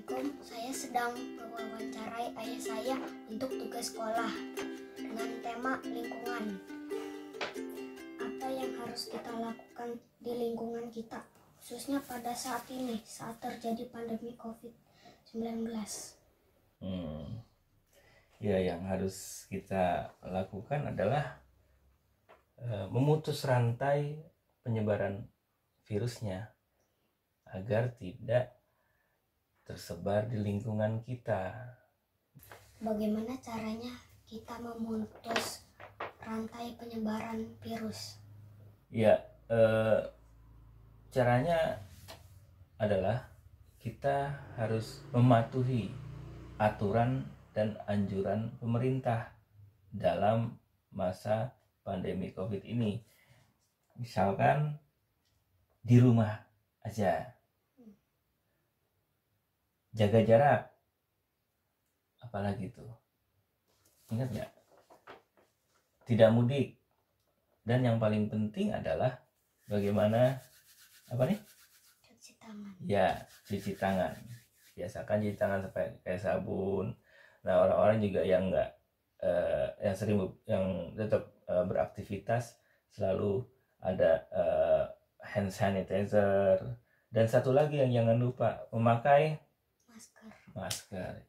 Assalamualaikum, saya sedang mewawancarai ayah saya untuk tugas sekolah dengan tema lingkungan. Apa yang harus kita lakukan di lingkungan kita, khususnya pada saat ini, saat terjadi pandemi COVID-19? Ya, yang harus kita lakukan adalah memutus rantai penyebaran virusnya agar tidak tersebar di lingkungan kita. Bagaimana caranya kita memutus rantai penyebaran virus? Ya, caranya adalah kita harus mematuhi aturan dan anjuran pemerintah dalam masa pandemi COVID ini. Misalkan di rumah aja, jaga jarak, apalagi tuh, ingat nggak? Tidak mudik, dan yang paling penting adalah bagaimana Cuci tangan. Ya, cuci tangan. Biasakan cuci tangan pakai sabun. Nah, orang-orang juga yang yang sering yang tetap beraktivitas selalu ada hand sanitizer, dan satu lagi yang jangan lupa memakai masker.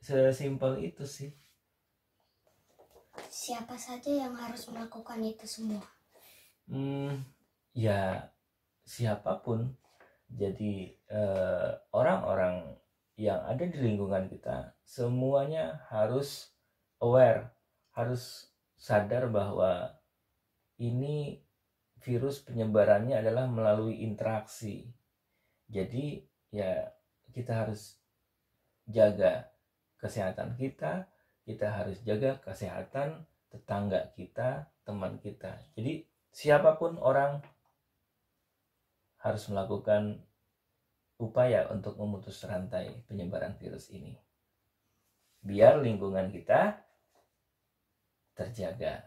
Sesimpel itu sih. Siapa saja yang harus melakukan itu semua? Ya, siapapun. Jadi orang-orang yang ada di lingkungan kita semuanya harus aware, harus sadar bahwa ini virus penyebarannya adalah melalui interaksi. Jadi ya, kita harus jaga kesehatan kita harus jaga kesehatan tetangga kita, teman kita. Jadi siapapun orang harus melakukan upaya untuk memutus rantai penyebaran virus ini, biar lingkungan kita terjaga.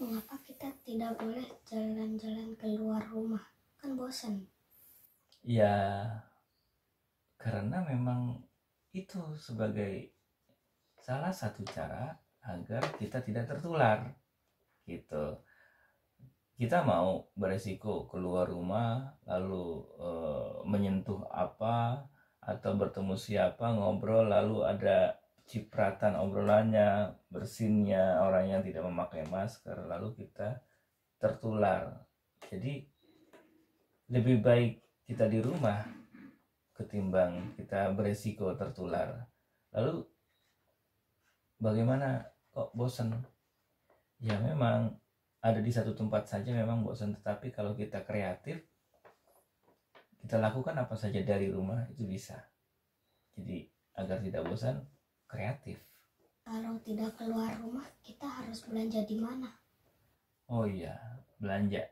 Mengapa kita tidak boleh jalan-jalan keluar rumah? Kan bosan. Ya, karena memang itu sebagai salah satu cara agar kita tidak tertular gitu. Kita mau beresiko keluar rumah lalu menyentuh apa atau bertemu siapa, ngobrol lalu ada cipratan obrolannya, bersinnya orang yang tidak memakai masker, lalu kita tertular. Jadi lebih baik kita di rumah ketimbang kita beresiko tertular. Lalu bagaimana kok bosan? Ya memang ada di satu tempat saja memang bosan, tetapi kalau kita kreatif, kita lakukan apa saja dari rumah itu bisa. Jadi agar tidak bosan, kreatif. Kalau tidak keluar rumah, kita harus belanja di mana? Oh iya, belanja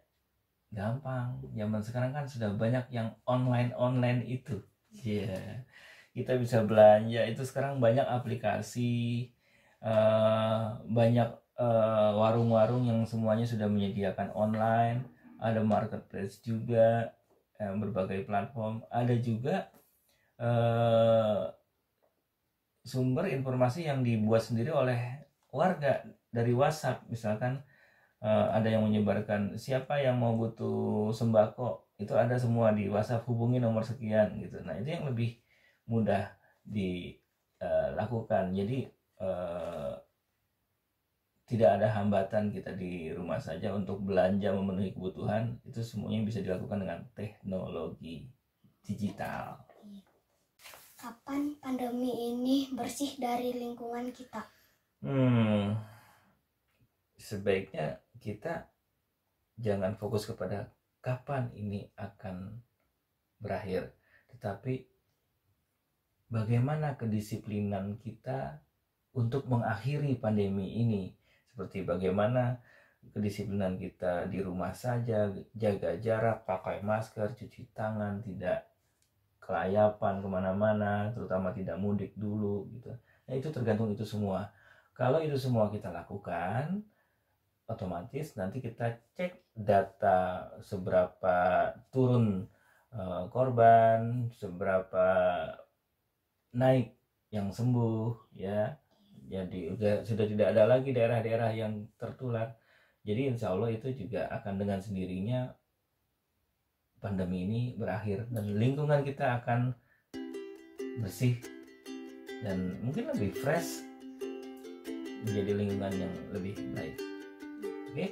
gampang. Zaman sekarang kan sudah banyak yang online itu. Iya, kita bisa belanja itu sekarang banyak aplikasi, banyak warung-warung yang semuanya sudah menyediakan online. Ada marketplace juga, berbagai platform. Ada juga sumber informasi yang dibuat sendiri oleh warga dari WhatsApp. Misalkan ada yang menyebarkan siapa yang mau butuh sembako, itu ada semua di WhatsApp, hubungi nomor sekian gitu. Nah, itu yang lebih mudah dilakukan. Jadi tidak ada hambatan kita di rumah saja untuk belanja memenuhi kebutuhan. Itu semuanya bisa dilakukan dengan teknologi digital. Kapan pandemi ini bersih dari lingkungan kita? Sebaiknya kita jangan fokus kepada kapan ini akan berakhir, tetapi bagaimana kedisiplinan kita untuk mengakhiri pandemi ini. Seperti bagaimana kedisiplinan kita di rumah saja, jaga jarak, pakai masker, cuci tangan, tidak kelayapan kemana-mana, terutama tidak mudik dulu gitu. Nah, itu tergantung itu semua. Kalau itu semua kita lakukan, otomatis nanti kita cek data seberapa turun korban, seberapa naik yang sembuh ya. Jadi sudah tidak ada lagi daerah-daerah yang tertular. Jadi insya Allah itu juga akan dengan sendirinya pandemi ini berakhir dan lingkungan kita akan bersih dan mungkin lebih fresh, menjadi lingkungan yang lebih baik. Oke?